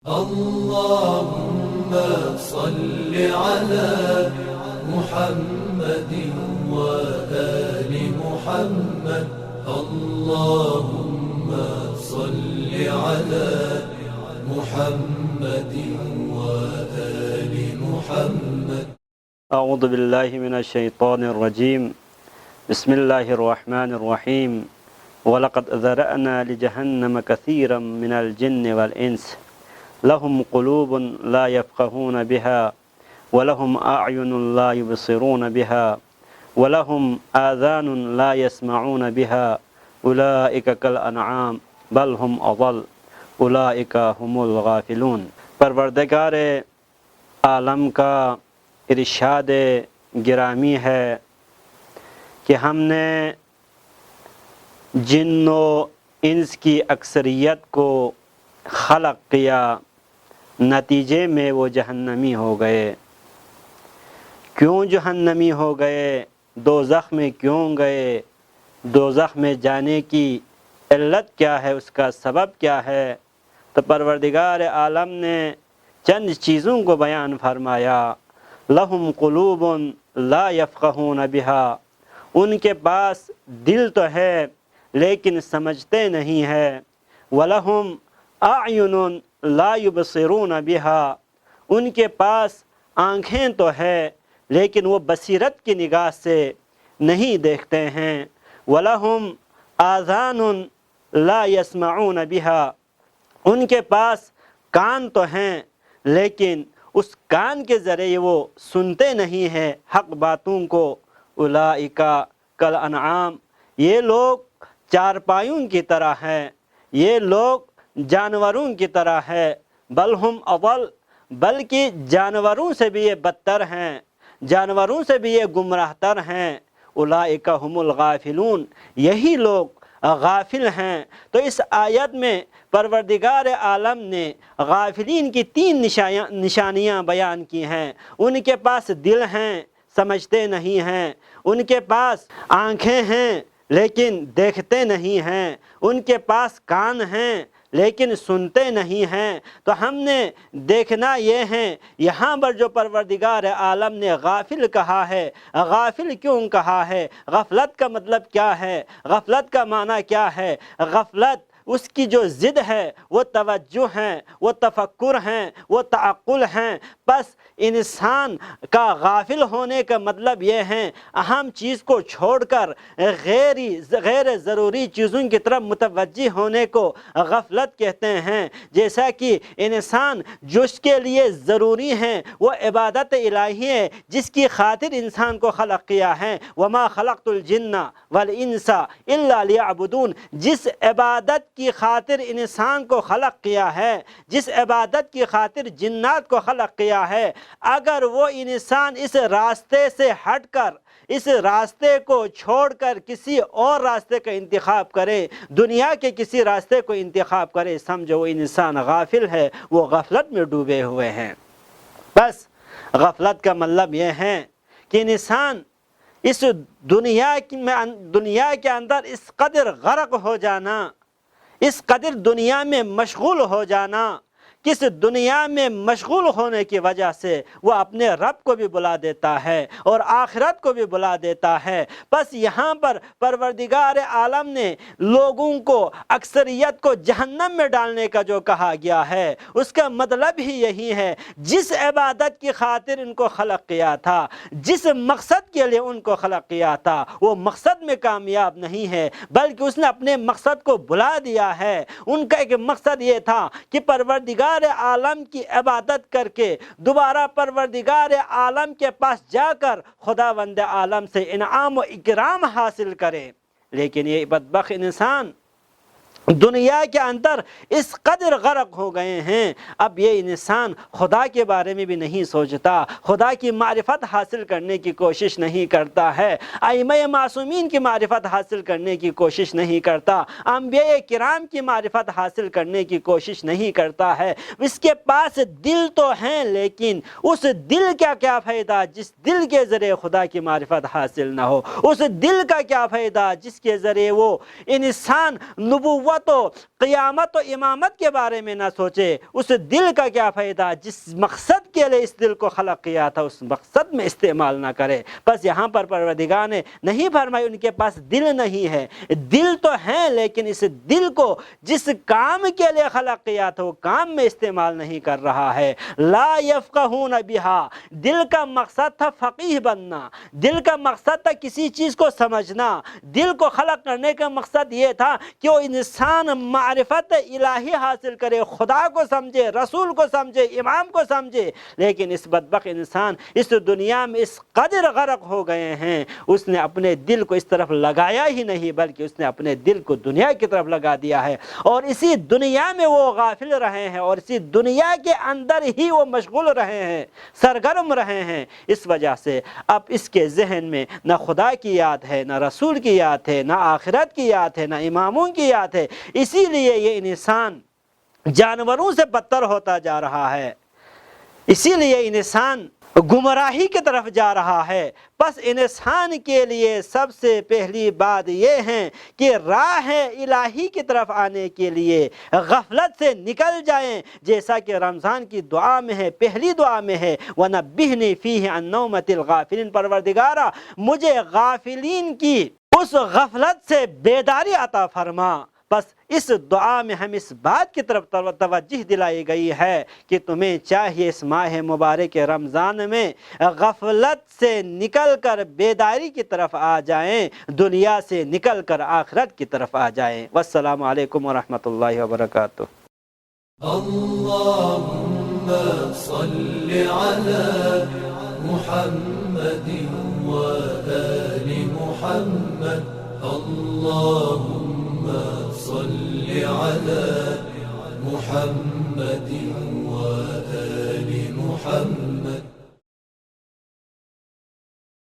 اللهم صل على محمد وآل محمد. اللهم صل على محمد وآل محمد. اعوذ باللہ من الشیطان الرجیم. بسم اللہ الرحمن الرحیم. وَلَقَدْ ذَرَأْنَا لِجَهَنَّمَ كَثِيرًا مِنَ الْجِنِّ وَالْإِنسِ لَهُمْ قُلُوبٌ لَا يَفْقَهُونَ بِهَا وَلَهُمْ أَعْيُنٌ لَا يُبْصِرُونَ بِهَا وَلَهُمْ آذَانٌ لَا يَسْمَعُونَ بِهَا أُولَئِكَ كَالْأَنْعَامِ بَلْ هُمْ أَضَلُّ أُولَئِكَ هُمُ الْغَافِلُونَ. پروردگار عالم کا ارشاد گرامی ہے کہ ہم نے جن و انس کی اکثریت کو خلق کیا، نتیجے میں وہ جہنمی ہو گئے. کیوں جہنمی ہو گئے؟ دوزخ میں کیوں گئے؟ دوزخ میں جانے کی علت کیا ہے؟ اس کا سبب کیا ہے؟ تو پروردگار عالم نے چند چیزوں کو بیان فرمایا. لہم قلوب لا یفقہون بہا، ان کے پاس دل تو ہے لیکن سمجھتے نہیں ہے. وَلَهُمْ أَعْيُنٌ لَا يُبْصِرُونَ بِهَا، ان کے پاس آنکھیں تو ہے لیکن وہ بصیرت کی نگاہ سے نہیں دیکھتے ہیں. وَلَهُمْ آذَانٌ لَا يَسْمَعُونَ بِهَا، ان کے پاس کان تو ہیں لیکن اس کان کے ذریعے وہ سنتے نہیں ہیں حق باتوں کو. اولئک کالانعام، یہ لوگ چارپائیوں کی طرح ہیں، یہ لوگ جانوروں کی طرح ہے. بل ہم اضل، بلکہ جانوروں سے بھی یہ بدتر ہیں، جانوروں سے بھی یہ گمراہ تر ہیں. اولئک هم الغافلون، یہی لوگ غافل ہیں. تو اس آیت میں پروردگار عالم نے غافلین کی 3 نشانیاں بیان کی ہیں. ان کے پاس دل ہیں، سمجھتے نہیں ہیں. ان کے پاس آنکھیں ہیں لیکن دیکھتے نہیں ہیں. ان کے پاس کان ہیں لیکن سنتے نہیں ہیں. تو ہم نے دیکھنا یہ ہے، یہاں پر جو پروردگار عالم نے غافل کہا ہے، غافل کیوں کہا ہے؟ غفلت کا مطلب کیا ہے؟ غفلت کا معنی کیا ہے؟ غفلت اس کی جو ضد ہے وہ توجہ ہے، وہ تفکر ہیں، وہ تعقل ہیں. بس انسان کا غافل ہونے کا مطلب یہ ہے اہم چیز کو چھوڑ کر غیر ضروری چیزوں کی طرف متوجہ ہونے کو غفلت کہتے ہیں. جیسا کہ انسان جس کے لیے ضروری ہیں وہ عبادت الہی ہے جس کی خاطر انسان کو خلق کیا ہے. وما خلقت الجن والانس الا لیعبدون، جس عبادت کی خاطر انسان کو خلق کیا ہے، جس عبادت کی خاطر جنات کو خلق کیا ہے، اگر وہ انسان اس راستے سے ہٹ کر، اس راستے کو چھوڑ کر کسی اور راستے کا انتخاب کرے، دنیا کے کسی راستے کو انتخاب کرے، سمجھو وہ انسان غافل ہے، وہ غفلت میں ڈوبے ہوئے ہیں. بس غفلت کا مطلب یہ ہے کہ انسان اس دنیا کے اندر اس قدر غرق ہو جانا، اس قدر دنیا میں مشغول ہو جانا، کس دنیا میں مشغول ہونے کی وجہ سے وہ اپنے رب کو بھی بلا دیتا ہے اور آخرت کو بھی بلا دیتا ہے. بس یہاں پر پروردگار عالم نے لوگوں کو، اکثریت کو جہنم میں ڈالنے کا جو کہا گیا ہے اس کا مطلب ہی یہی ہے. جس عبادت کی خاطر ان کو خلق کیا تھا، جس مقصد کے لیے ان کو خلق کیا تھا، وہ مقصد میں کامیاب نہیں ہے بلکہ اس نے اپنے مقصد کو بلا دیا ہے. ان کا ایک مقصد یہ تھا کہ پروردگار عالم کی عبادت کر کے دوبارہ پروردگار عالم کے پاس جا کر خداوند عالم سے انعام و اکرام حاصل کرے. لیکن یہ بدبخت انسان دنیا کے اندر اس قدر غرق ہو گئے ہیں، اب یہ انسان خدا کے بارے میں بھی نہیں سوچتا، خدا کی معرفت حاصل کرنے کی کوشش نہیں کرتا ہے، ائمہ معصومین کی معرفت حاصل کرنے کی کوشش نہیں کرتا، انبیاء کرام کی معرفت حاصل کرنے کی کوشش نہیں کرتا ہے. اس کے پاس دل تو ہیں لیکن اس دل کا کیا فائدہ جس دل کے ذریعے خدا کی معرفت حاصل نہ ہو؟ اس دل کا کیا فائدہ جس کے ذریعے وہ انسان نبوت نبوت و قیامت و امامت کے بارے میں نہ سوچے، اس دل کا کیا فائدہ جس مقصد کے لیے اس دل کو خلق کیا تھا اس مقصد میں استعمال نہ کرے۔ بس یہاں پر پروردگار نے نہیں فرمائی ان کے پاس دل نہیں ہے، دل تو ہے لیکن اس دل کو جس کام کے لیے خلق کیا تھا وہ کام میں استعمال نہیں کر رہا ہے۔ لا یفقہون بہا، دل کا مقصد تھا فقیہ بننا، دل کا مقصد تھا کسی چیز کو سمجھنا، دل کو خلق کرنے کا مقصد یہ تھا کہ وہ انسان معرفت الہی حاصل کرے، خدا کو سمجھے، رسول کو سمجھے، امام کو سمجھے۔ لیکن اس بدبخت انسان اس دنیا میں اس قدر غرق ہو گئے ہیں، اس نے اپنے دل کو اس طرف لگایا ہی نہیں بلکہ اس نے اپنے دل کو دنیا کی طرف لگا دیا ہے، اور اسی دنیا میں وہ غافل رہے ہیں اور اسی دنیا کے اندر ہی وہ مشغول رہے ہیں، سرگرم رہے ہیں۔ اس وجہ سے اب اس کے ذہن میں نہ خدا کی یاد ہے، نہ رسول کی یاد ہے، نہ آخرت کی یاد ہے، نہ اماموں کی یاد ہے، اسی لیے یہ انسان جانوروں سے بدتر ہوتا جا رہا ہے، اسی لیے انسان گمراہی کی طرف جا رہا ہے۔ بس انسان کے لیے سب سے پہلی بات یہ ہے کہ راہ الہی کی طرف آنے کے لیے غفلت سے نکل جائیں، جیسا کہ رمضان کی دعا میں ہے، پہلی دعا میں ہے وَنَبِّهْنِي فِيهِ عَن نَوْمَةِ الْغَافِلِينَ، پروردگارا مجھے غافلین کی اس غفلت سے بیداری عطا فرما۔ بس اس دعا میں ہم اس بات کی طرف توجہ دلائی گئی ہے کہ تمہیں چاہیے اس ماہ مبارک رمضان میں غفلت سے نکل کر بیداری کی طرف آ جائیں، دنیا سے نکل کر آخرت کی طرف آ جائیں۔ والسلام علیکم ورحمۃ اللہ وبرکاتہ۔ اللهم صل على محمد وآل محمد، اللهم صل على محمد وآل محمد۔